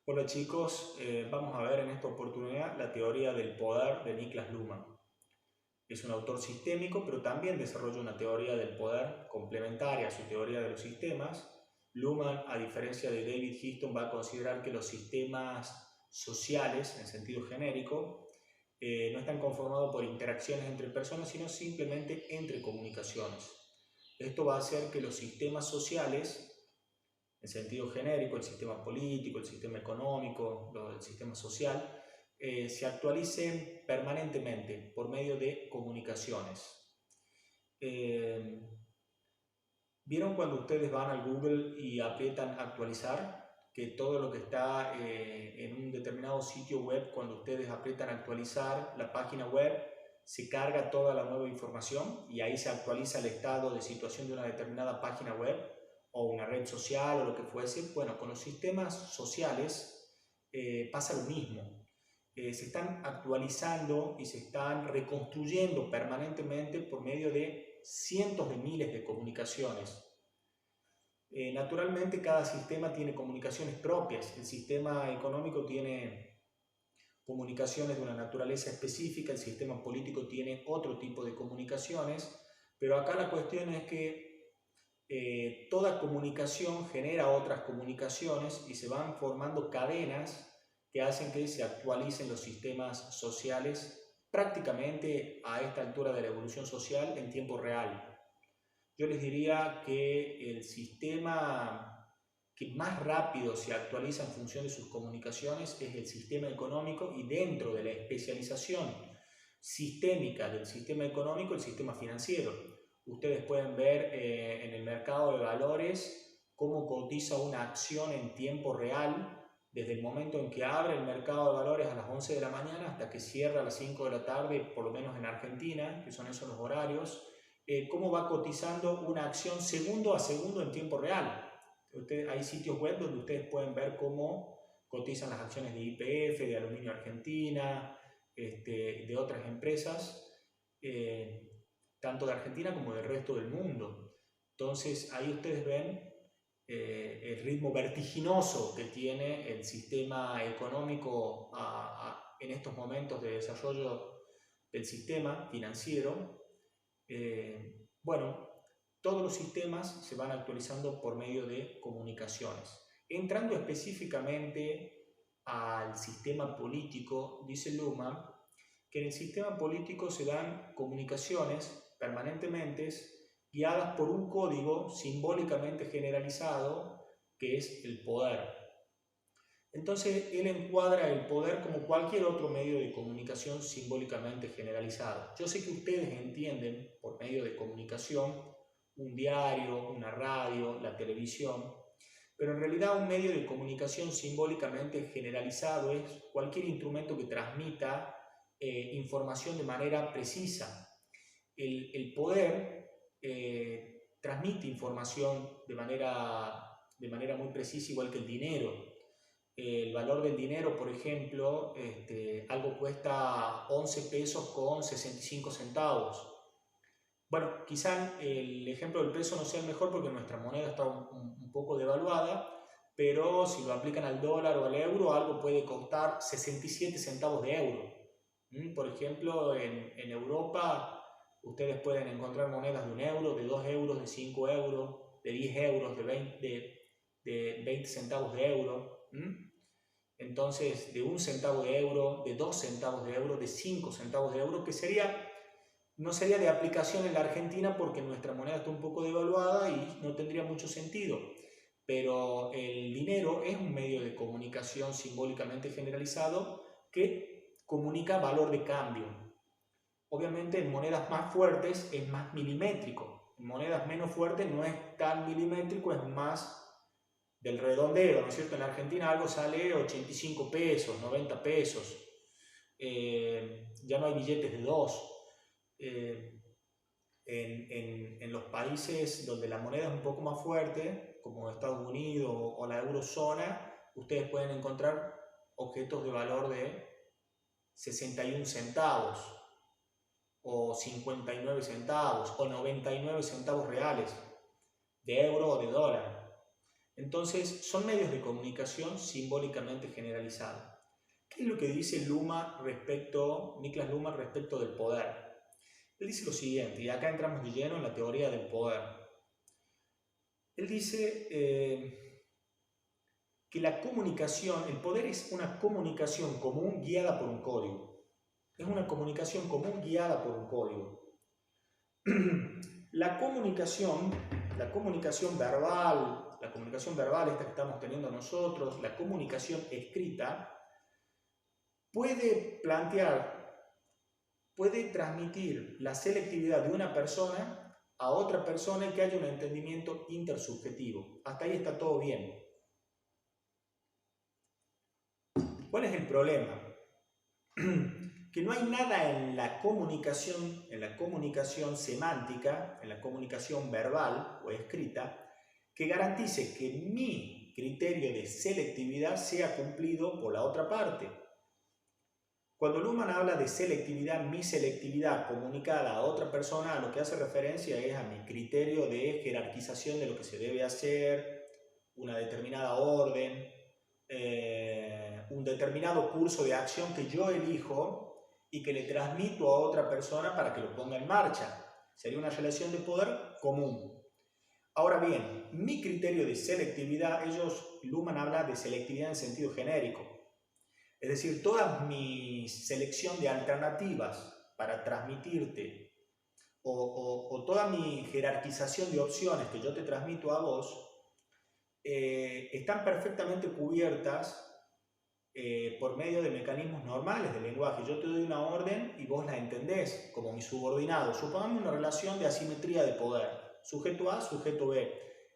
Hola chicos, vamos a ver en esta oportunidad la teoría del poder de Niklas Luhmann. Es un autor sistémico, pero también desarrolla una teoría del poder complementaria a su teoría de los sistemas. Luhmann, a diferencia de David Histon, va a considerar que los sistemas sociales, en sentido genérico, no están conformados por interacciones entre personas, sino simplemente entre comunicaciones. Esto va a hacer que los sistemas sociales, en sentido genérico, el sistema político, el sistema económico, el sistema social, se actualicen permanentemente por medio de comunicaciones. ¿Vieron cuando ustedes van al Google y aprietan actualizar? Que todo lo que está en un determinado sitio web, cuando ustedes aprietan actualizar la página web, se carga toda la nueva información y ahí se actualiza el estado de situación de una determinada página web o una red social o lo que fuese. Bueno, con los sistemas sociales pasa lo mismo. Se están actualizando y se están reconstruyendo permanentemente por medio de cientos de miles de comunicaciones. Naturalmente cada sistema tiene comunicaciones propias. El sistema económico tiene comunicaciones de una naturaleza específica, el sistema político tiene otro tipo de comunicaciones, pero acá la cuestión es que toda comunicación genera otras comunicaciones y se van formando cadenas que hacen que se actualicen los sistemas sociales prácticamente a esta altura de la evolución social en tiempo real. Yo les diría que el sistema que más rápido se actualiza en función de sus comunicaciones es el sistema económico, y dentro de la especialización sistémica del sistema económico, el sistema financiero. Ustedes pueden ver en el mercado de valores cómo cotiza una acción en tiempo real desde el momento en que abre el mercado de valores a las 11 de la mañana hasta que cierra a las 5 de la tarde, por lo menos en Argentina, que son esos los horarios. Cómo va cotizando una acción segundo a segundo en tiempo real. Hay sitios web donde ustedes pueden ver cómo cotizan las acciones de YPF, de Aluminio Argentina, de otras empresas, tanto de Argentina como del resto del mundo. Entonces ahí ustedes ven el ritmo vertiginoso que tiene el sistema económico en estos momentos de desarrollo del sistema financiero. Bueno, todos los sistemas se van actualizando por medio de comunicaciones. Entrando específicamente al sistema político, dice Luhmann que en el sistema político se dan comunicaciones permanentemente guiadas por un código simbólicamente generalizado que es el poder. Entonces él encuadra el poder como cualquier otro medio de comunicación simbólicamente generalizado. Yo sé que ustedes entienden por medio de comunicación un diario, una radio, la televisión, pero en realidad un medio de comunicación simbólicamente generalizado es cualquier instrumento que transmita información de manera precisa. El poder transmite información de manera muy precisa, igual que el dinero. El valor del dinero, por ejemplo, algo cuesta 11 pesos con 65 centavos. Bueno, quizá el ejemplo del peso no sea el mejor porque nuestra moneda está un poco devaluada, pero si lo aplican al dólar o al euro, algo puede costar 67 centavos de euro. Por ejemplo, en Europa ustedes pueden encontrar monedas de 1 euro, de 2 euros, de 5 euros, de 10 euros, de 20 centavos de euro. Entonces, de 1 centavo de euro, de 2 centavos de euro, de 5 centavos de euro, que no sería de aplicación en la Argentina porque nuestra moneda está un poco devaluada y no tendría mucho sentido. Pero el dinero es un medio de comunicación simbólicamente generalizado que comunica valor de cambio. Obviamente en monedas más fuertes es más milimétrico, en monedas menos fuertes no es tan milimétrico, es más del redondeo, ¿no es cierto? En Argentina algo sale 85 pesos, 90 pesos, ya no hay billetes de 2. En los países donde la moneda es un poco más fuerte, como Estados Unidos o la eurozona, ustedes pueden encontrar objetos de valor de 61 centavos, o 59 centavos, o 99 centavos reales, de euro o de dólar. Entonces, son medios de comunicación simbólicamente generalizados. ¿Qué es lo que dice Niklas Luhmann respecto del poder? Él dice lo siguiente, y acá entramos de lleno en la teoría del poder. Él dice que la comunicación, el poder es una comunicación común guiada por un código. Es una comunicación común guiada por un código. La comunicación verbal, esta que estamos teniendo nosotros, la comunicación escrita, puede transmitir la selectividad de una persona a otra persona y que haya un entendimiento intersubjetivo. Hasta ahí está todo bien. ¿Cuál es el problema? Que no hay nada en la comunicación semántica, en la comunicación verbal o escrita, que garantice que mi criterio de selectividad sea cumplido por la otra parte. Cuando Luhmann habla de selectividad, mi selectividad comunicada a otra persona, a lo que hace referencia es a mi criterio de jerarquización de lo que se debe hacer, una determinada orden, un determinado curso de acción que yo elijo y que le transmito a otra persona para que lo ponga en marcha. Sería una relación de poder común. Ahora bien, mi criterio de selectividad, Luhmann habla de selectividad en sentido genérico. Es decir, toda mi selección de alternativas para transmitirte o toda mi jerarquización de opciones que yo te transmito a vos están perfectamente cubiertas por medio de mecanismos normales del lenguaje. Yo te doy una orden y vos la entendés como mi subordinado. Supongamos una relación de asimetría de poder. Sujeto A, sujeto B.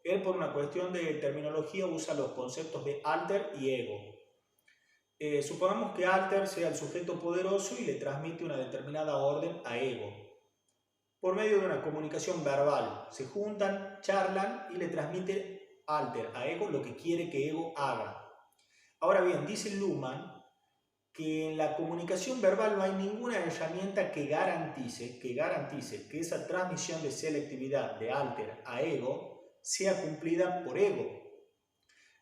Él, por una cuestión de terminología, usa los conceptos de alter y ego. Supongamos que alter sea el sujeto poderoso y le transmite una determinada orden a ego. Por medio de una comunicación verbal. Se juntan, charlan y le transmite alter a ego lo que quiere que ego haga. Ahora bien, dice Luhmann que en la comunicación verbal no hay ninguna herramienta que garantice que esa transmisión de selectividad de alter a ego sea cumplida por ego.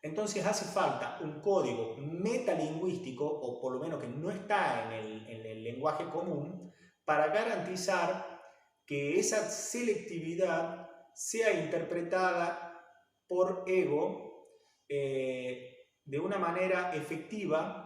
Entonces hace falta un código metalingüístico, o por lo menos que no está en el lenguaje común, para garantizar que esa selectividad sea interpretada por ego de una manera efectiva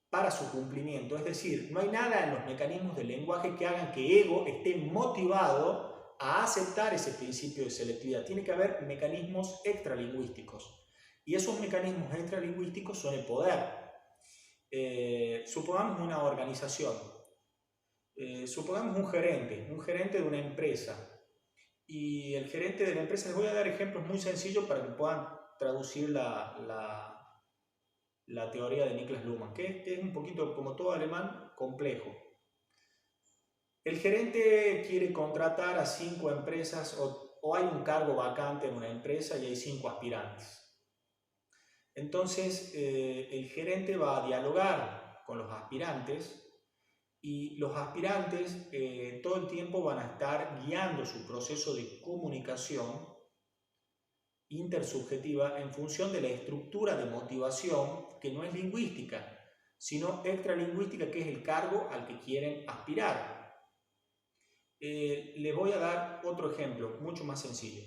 para su cumplimiento. Es decir, no hay nada en los mecanismos del lenguaje que hagan que ego esté motivado a aceptar ese principio de selectividad. Tiene que haber mecanismos extralingüísticos. Y esos mecanismos extralingüísticos son el poder. Supongamos una organización. Supongamos un gerente de una empresa. Y el gerente de la empresa, les voy a dar ejemplos muy sencillos para que puedan traducir la teoría de Niklas Luhmann, que es un poquito, como todo alemán, complejo. El gerente quiere contratar a 5 empresas o hay un cargo vacante en una empresa y hay 5 aspirantes. Entonces, el gerente va a dialogar con los aspirantes y los aspirantes todo el tiempo van a estar guiando su proceso de comunicación intersubjetiva en función de la estructura de motivación que no es lingüística, sino extralingüística, que es el cargo al que quieren aspirar. Les voy a dar otro ejemplo, mucho más sencillo.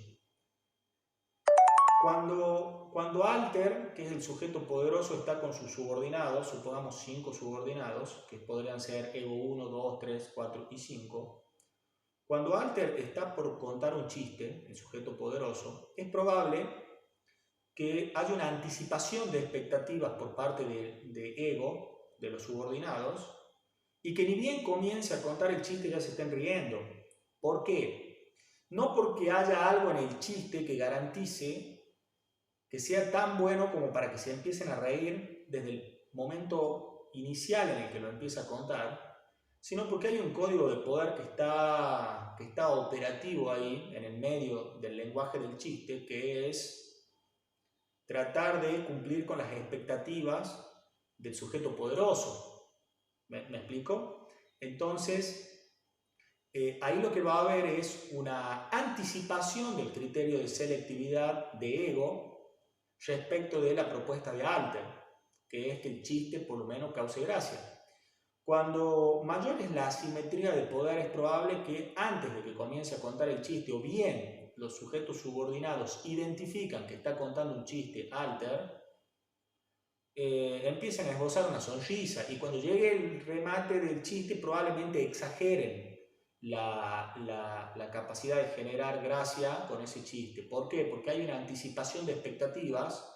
Cuando alter, que es el sujeto poderoso, está con sus subordinados, supongamos 5 subordinados, que podrían ser ego 1, 2, 3, 4 y 5, cuando alter está por contar un chiste, el sujeto poderoso, es probable que haya una anticipación de expectativas por parte de ego, de los subordinados, y que ni bien comience a contar el chiste ya se estén riendo. ¿Por qué? No porque haya algo en el chiste que garantice que sea tan bueno como para que se empiecen a reír desde el momento inicial en el que lo empieza a contar, sino porque hay un código de poder que está operativo ahí, en el medio del lenguaje del chiste, que es tratar de cumplir con las expectativas del sujeto poderoso. ¿Me explico? Entonces, ahí lo que va a haber es una anticipación del criterio de selectividad de ego respecto de la propuesta de Alter, que es que el chiste por lo menos cause gracia. Cuando mayor es la asimetría de poder, es probable que antes de que comience a contar el chiste, o bien los sujetos subordinados identifican que está contando un chiste Alter, empiezan a esbozar una sonrisa, y cuando llegue el remate del chiste probablemente exageren la capacidad de generar gracia con ese chiste. ¿Por qué? Porque hay una anticipación de expectativas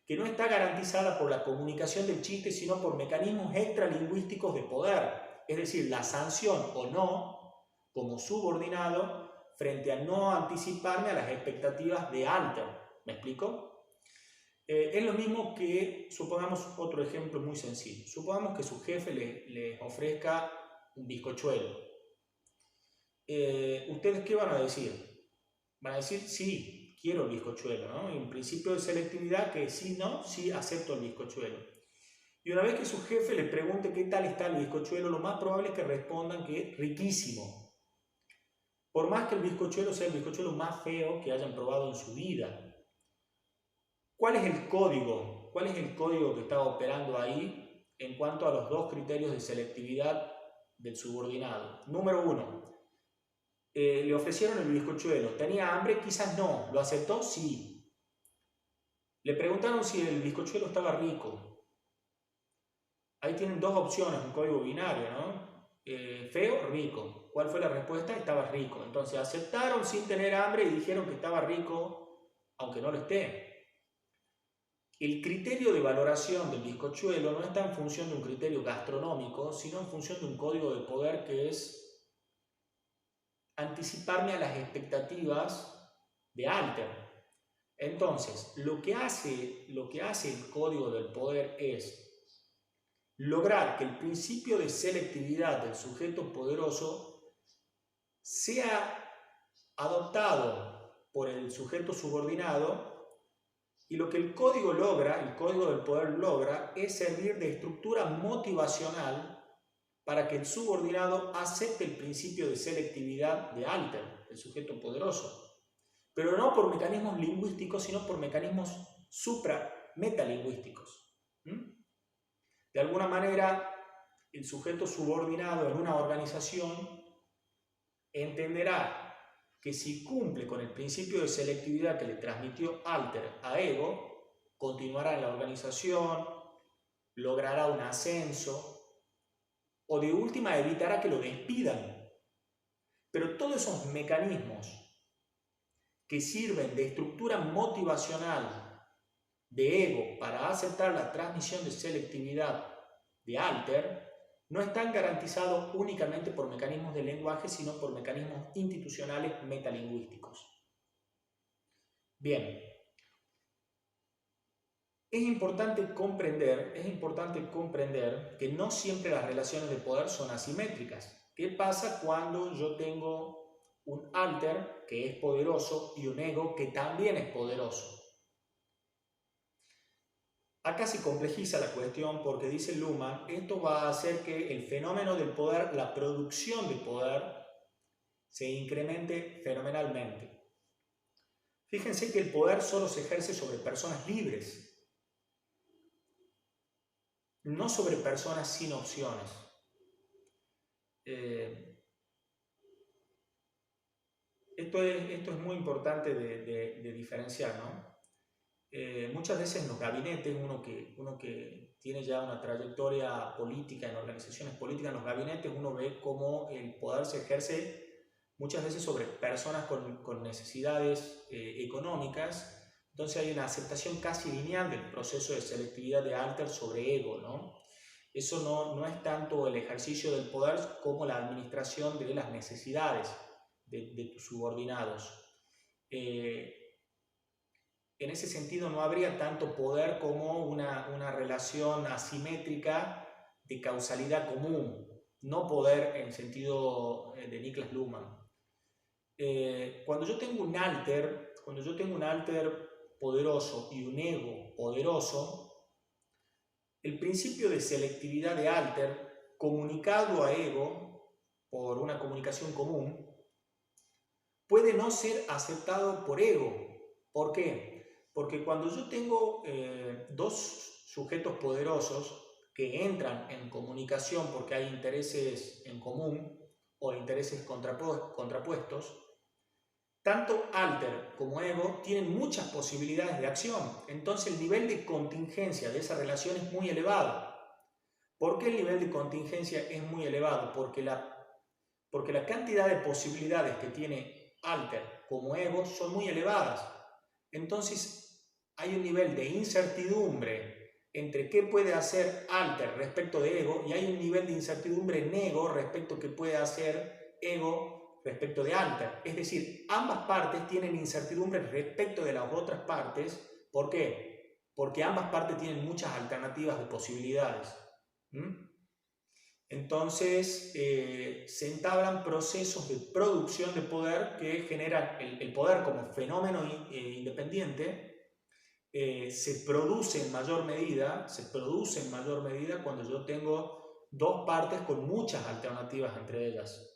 que no está garantizada por la comunicación del chiste, sino por mecanismos extralingüísticos de poder, es decir, la sanción o no como subordinado frente a no anticiparme a las expectativas de Alter. ¿Me explico? Es lo mismo que, supongamos otro ejemplo muy sencillo, supongamos que su jefe le ofrezca un bizcochuelo. ¿Ustedes qué van a decir? Van a decir, sí, quiero el bizcochuelo, ¿no? En principio de selectividad, que sí, no, sí, acepto el bizcochuelo. Y una vez que su jefe le pregunte qué tal está el bizcochuelo, lo más probable es que respondan que es riquísimo. Por más que el bizcochuelo sea el bizcochuelo más feo que hayan probado en su vida. ¿Cuál es el código? ¿Cuál es el código que está operando ahí en cuanto a los dos criterios de selectividad del subordinado? Número 1. Le ofrecieron el bizcochuelo. ¿Tenía hambre? Quizás no. ¿Lo aceptó? Sí. Le preguntaron si el bizcochuelo estaba rico. Ahí tienen dos opciones, un código binario, ¿no? Feo, rico. ¿Cuál fue la respuesta? Estaba rico. Entonces aceptaron sin tener hambre y dijeron que estaba rico, aunque no lo esté. El criterio de valoración del bizcochuelo no está en función de un criterio gastronómico, sino en función de un código de poder que es anticiparme a las expectativas de Alter. Entonces, lo que hace el código del poder es lograr que el principio de selectividad del sujeto poderoso sea adoptado por el sujeto subordinado. Y lo que el código logra, el código del poder logra, es servir de estructura motivacional para que el subordinado acepte el principio de selectividad de Alter, el sujeto poderoso. Pero no por mecanismos lingüísticos, sino por mecanismos supra-metalingüísticos. De alguna manera, el sujeto subordinado en una organización entenderá que si cumple con el principio de selectividad que le transmitió Alter a Ego, continuará en la organización, logrará un ascenso, o de última evitará que lo despidan. Pero todos esos mecanismos que sirven de estructura motivacional de Ego para aceptar la transmisión de selectividad de Alter, no están garantizados únicamente por mecanismos de lenguaje, sino por mecanismos institucionales metalingüísticos. Bien, es importante comprender que no siempre las relaciones de poder son asimétricas. ¿Qué pasa cuando yo tengo un Alter que es poderoso y un Ego que también es poderoso? Acá se complejiza la cuestión porque dice Luhmann, esto va a hacer que el fenómeno del poder, la producción de poder, se incremente fenomenalmente. Fíjense que el poder solo se ejerce sobre personas libres, no sobre personas sin opciones. Esto es muy importante de diferenciar, ¿no? Muchas veces en los gabinetes, uno que tiene ya una trayectoria política en organizaciones políticas, en los gabinetes uno ve cómo el poder se ejerce muchas veces sobre personas con necesidades económicas. Entonces hay una aceptación casi lineal del proceso de selectividad de Alter sobre Ego, ¿no? Eso no es tanto el ejercicio del poder como la administración de las necesidades de tus subordinados. En ese sentido no habría tanto poder como una relación asimétrica de causalidad común, no poder en el sentido de Niklas Luhmann. Cuando yo tengo un Alter poderoso y un Ego poderoso, el principio de selectividad de Alter, comunicado a Ego por una comunicación común, puede no ser aceptado por Ego. ¿Por qué? Porque cuando yo tengo dos sujetos poderosos que entran en comunicación porque hay intereses en común o intereses contrapuestos, tanto alter como ego tienen muchas posibilidades de acción. Entonces el nivel de contingencia de esa relación es muy elevado. ¿Por qué el nivel de contingencia es muy elevado? Porque la cantidad de posibilidades que tiene alter como ego son muy elevadas. Entonces hay un nivel de incertidumbre entre qué puede hacer alter respecto de ego y hay un nivel de incertidumbre en ego respecto a qué puede hacer ego respecto de alter. Es decir, ambas partes tienen incertidumbre respecto de las otras partes. ¿Por qué? Porque ambas partes tienen muchas alternativas de posibilidades. Entonces se entablan procesos de producción de poder que generan el poder como fenómeno independiente. Se produce en mayor medida cuando yo tengo dos partes con muchas alternativas entre ellas.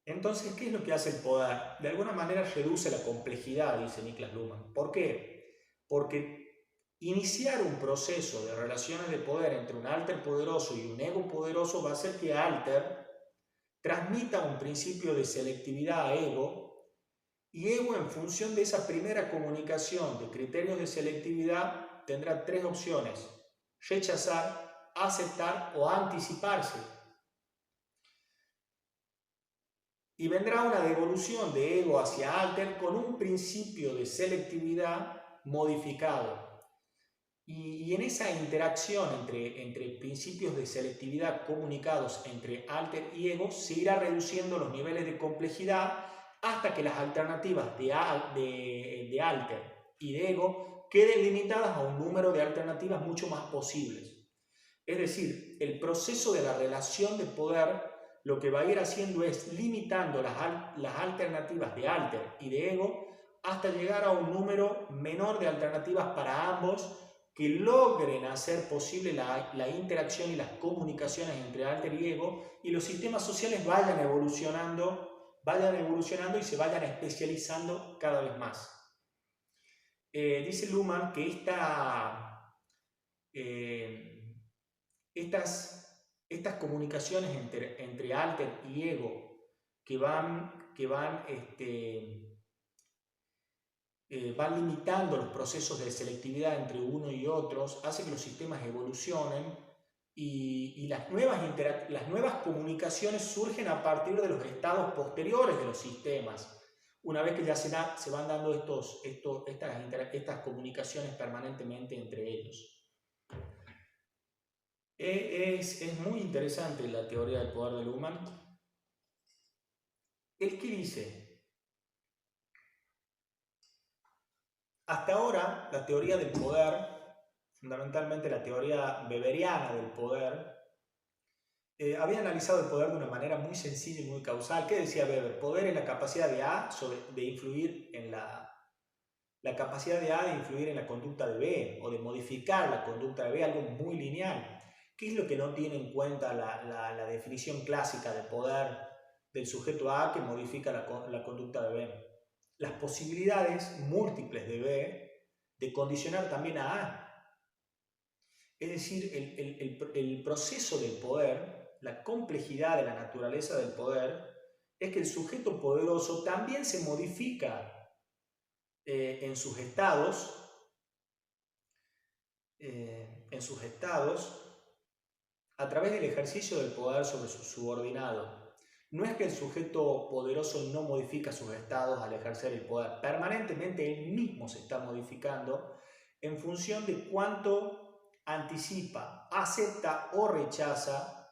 Entonces, ¿qué es lo que hace el poder? De alguna manera reduce la complejidad, dice Niklas Luhmann. ¿Por qué? Porque iniciar un proceso de relaciones de poder entre un alter poderoso y un ego poderoso va a hacer que alter transmita un principio de selectividad a ego, y ego, en función de esa primera comunicación de criterios de selectividad, tendrá tres opciones: rechazar, aceptar o anticiparse. Y vendrá una devolución de ego hacia alter con un principio de selectividad modificado. Y en esa interacción entre principios de selectividad comunicados entre alter y ego se irá reduciendo los niveles de complejidad hasta que las alternativas de alter y de ego queden limitadas a un número de alternativas mucho más posibles. Es decir, el proceso de la relación de poder lo que va a ir haciendo es limitando las alternativas de alter y de ego hasta llegar a un número menor de alternativas para ambos que logren hacer posible la interacción y las comunicaciones entre alter y ego, y los sistemas sociales vayan evolucionando y se vayan especializando cada vez más. Dice Luhmann que estas comunicaciones entre alter y ego que van limitando los procesos de selectividad entre uno y otros, hace que los sistemas evolucionen y las nuevas comunicaciones surgen a partir de los estados posteriores de los sistemas, una vez que ya se van dando estas comunicaciones permanentemente entre ellos. Es muy interesante la teoría del poder de Luhmann. ¿El qué dice? Hasta ahora, la teoría del poder, fundamentalmente la teoría weberiana del poder, había analizado el poder de una manera muy sencilla y muy causal. ¿Qué decía Weber? Poder es la capacidad de A de influir en la capacidad de A de influir en la conducta de B, o de modificar la conducta de B, algo muy lineal. ¿Qué es lo que no tiene en cuenta la definición clásica de poder del sujeto A que modifica la conducta de B? Las posibilidades múltiples de B de condicionar también a A. Es decir, el proceso del poder, la complejidad de la naturaleza del poder, es que el sujeto poderoso también se modifica en sus estados, a través del ejercicio del poder sobre su subordinado. No es que el sujeto poderoso no modifica sus estados al ejercer el poder. Permanentemente él mismo se está modificando en función de cuánto anticipa, acepta o rechaza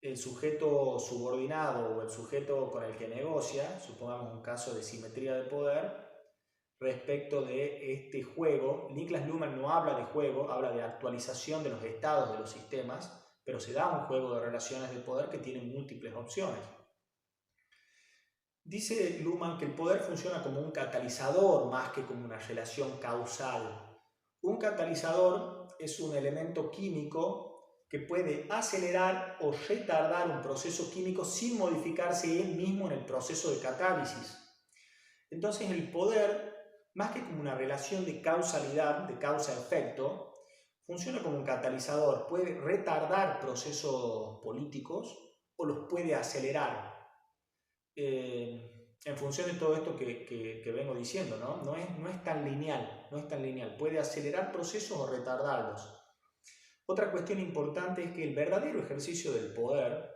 el sujeto subordinado o el sujeto con el que negocia, supongamos un caso de simetría de poder, respecto de este juego. Niklas Luhmann no habla de juego, habla de actualización de los estados de los sistemas, pero se da un juego de relaciones de poder que tiene múltiples opciones. Dice Luhmann que el poder funciona como un catalizador más que como una relación causal. Un catalizador es un elemento químico que puede acelerar o retardar un proceso químico sin modificarse él mismo en el proceso de catálisis. Entonces el poder, más que como una relación de causalidad, de causa-efecto, funciona como un catalizador, puede retardar procesos políticos o los puede acelerar. En función de todo esto que vengo diciendo, ¿no? No es tan lineal, no es tan lineal. Puede acelerar procesos o retardarlos. Otra cuestión importante es que el verdadero ejercicio del poder,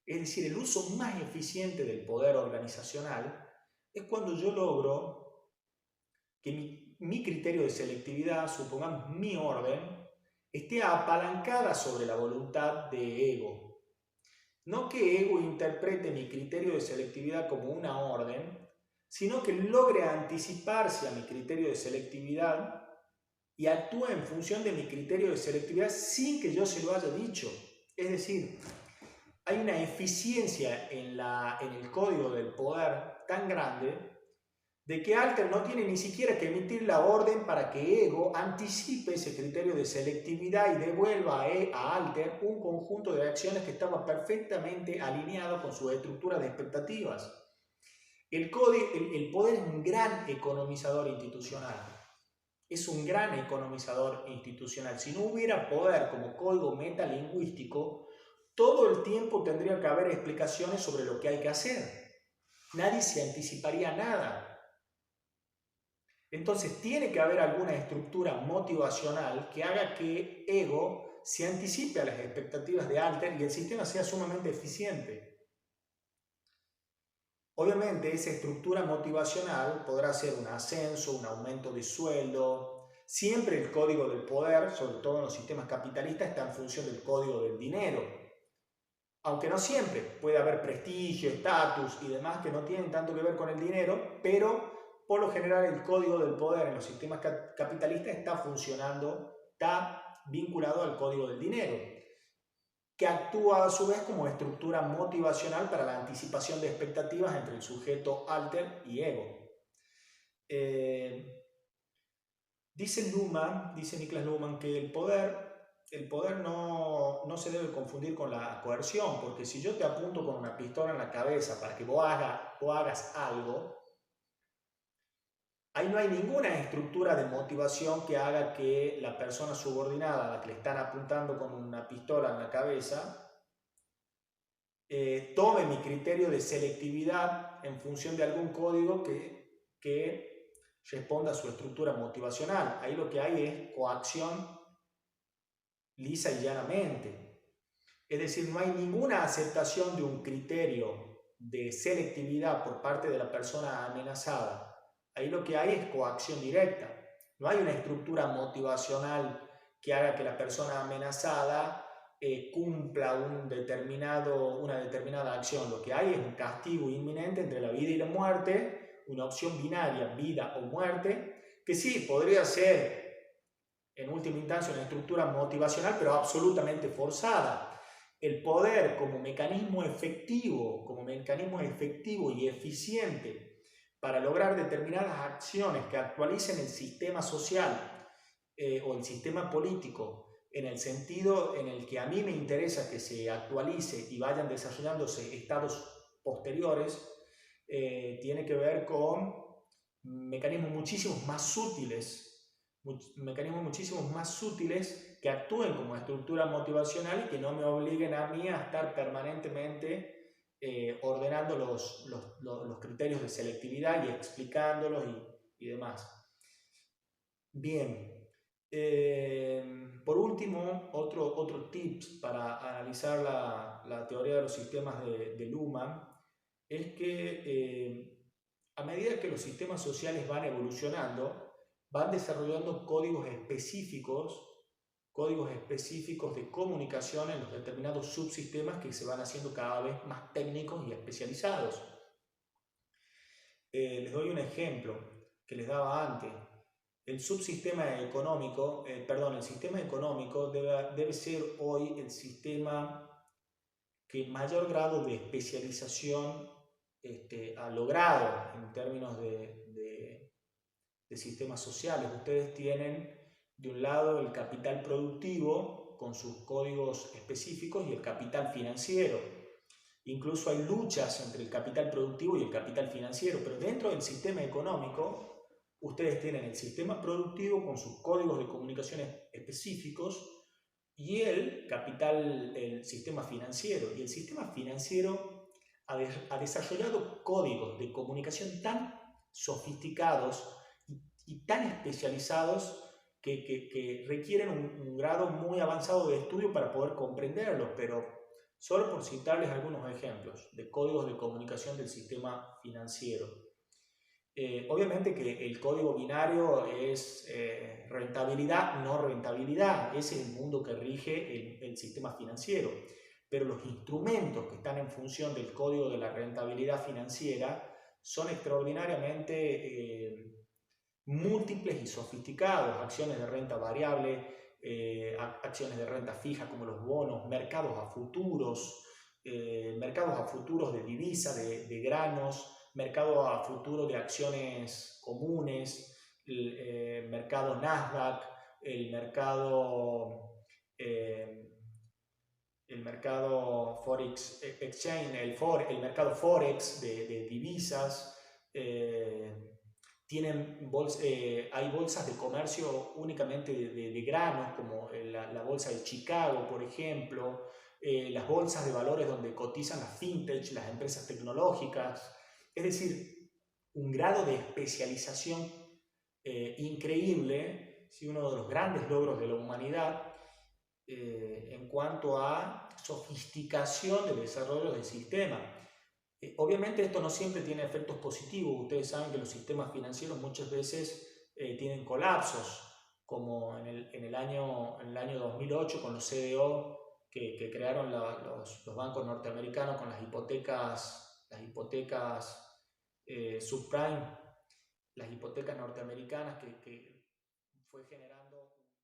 es decir, el uso más eficiente del poder organizacional, es cuando yo logro que mi criterio de selectividad, supongamos mi orden, esté apalancada sobre la voluntad de ego. No que ego interprete mi criterio de selectividad como una orden, sino que logre anticiparse a mi criterio de selectividad y actúe en función de mi criterio de selectividad sin que yo se lo haya dicho. Es decir, hay una eficiencia en el código del poder tan grande de que Alter no tiene ni siquiera que emitir la orden para que Ego anticipe ese criterio de selectividad y devuelva a Alter un conjunto de acciones que estaba perfectamente alineado con su estructura de expectativas. El poder es un gran economizador institucional. Es un gran economizador institucional. Si no hubiera poder como código metalingüístico, todo el tiempo tendría que haber explicaciones sobre lo que hay que hacer. Nadie se anticiparía nada. Entonces tiene que haber alguna estructura motivacional que haga que Ego se anticipe a las expectativas de Alter y el sistema sea sumamente eficiente. Obviamente esa estructura motivacional podrá ser un ascenso, un aumento de sueldo. Siempre el código del poder, sobre todo en los sistemas capitalistas, está en función del código del dinero. Aunque no siempre, puede haber prestigio, estatus y demás que no tienen tanto que ver con el dinero, pero por lo general el código del poder en los sistemas capitalistas está funcionando, está vinculado al código del dinero, que actúa a su vez como estructura motivacional para la anticipación de expectativas entre el sujeto Alter y Ego. Dice Niklas Luhmann, que el poder no se debe confundir con la coerción, porque si yo te apunto con una pistola en la cabeza para que vos hagas algo, ahí no hay ninguna estructura de motivación que haga que la persona subordinada a la que le están apuntando con una pistola en la cabeza tome mi criterio de selectividad en función de algún código que responda a su estructura motivacional. Ahí lo que hay es coacción lisa y llanamente. Es decir, no hay ninguna aceptación de un criterio de selectividad por parte de la persona amenazada. Ahí lo que hay es coacción directa. No hay una estructura motivacional que haga que la persona amenazada cumpla una determinada acción. Lo que hay es un castigo inminente entre la vida y la muerte, una opción binaria, vida o muerte, que sí, podría ser en última instancia una estructura motivacional, pero absolutamente forzada. El poder como mecanismo efectivo y eficiente para lograr determinadas acciones que actualicen el sistema social o el sistema político en el sentido en el que a mí me interesa que se actualice y vayan desarrollándose estados posteriores, tiene que ver con mecanismos muchísimo más sutiles que actúen como estructura motivacional y que no me obliguen a mí a estar permanentemente ordenando los criterios de selectividad y explicándolos y demás. Bien, por último, otro tips para analizar la teoría de los sistemas de Luhmann es que a medida que los sistemas sociales van evolucionando, van desarrollando códigos específicos de comunicación en los determinados subsistemas que se van haciendo cada vez más técnicos y especializados. Les doy un ejemplo que les daba antes. El sistema económico debe ser hoy el sistema que mayor grado de especialización ha logrado en términos de sistemas sociales. Ustedes tienen de un lado el capital productivo con sus códigos específicos y el capital financiero. incluso hay luchas entre el capital productivo y el capital financiero, pero dentro del sistema económico, ustedes tienen el sistema productivo con sus códigos de comunicación específicos y el sistema financiero. Y el sistema financiero ha desarrollado códigos de comunicación tan sofisticados y tan especializados que requieren un grado muy avanzado de estudio para poder comprenderlos, pero solo por citarles algunos ejemplos de códigos de comunicación del sistema financiero. Obviamente que el código binario es rentabilidad, no rentabilidad. Ese es el mundo que rige el sistema financiero. Pero los instrumentos que están en función del código de la rentabilidad financiera son extraordinariamente múltiples y sofisticados. Acciones de renta variable, acciones de renta fija como los bonos, mercados a futuros de divisa, de granos, mercado a futuro de acciones comunes, el mercado Nasdaq, el mercado, eh, el mercado Forex Exchange, el mercado Forex de divisas. Hay bolsas de comercio únicamente de granos, como la bolsa de Chicago, por ejemplo, las bolsas de valores donde cotizan las fintech, las empresas tecnológicas. Es decir, un grado de especialización increíble, ¿sí? Uno de los grandes logros de la humanidad en cuanto a sofisticación del desarrollo del sistema. Obviamente esto no siempre tiene efectos positivos. Ustedes saben que los sistemas financieros muchas veces tienen colapsos, como en el año 2008 con los CDO que crearon los bancos norteamericanos con las hipotecas subprime, las hipotecas norteamericanas que fue generando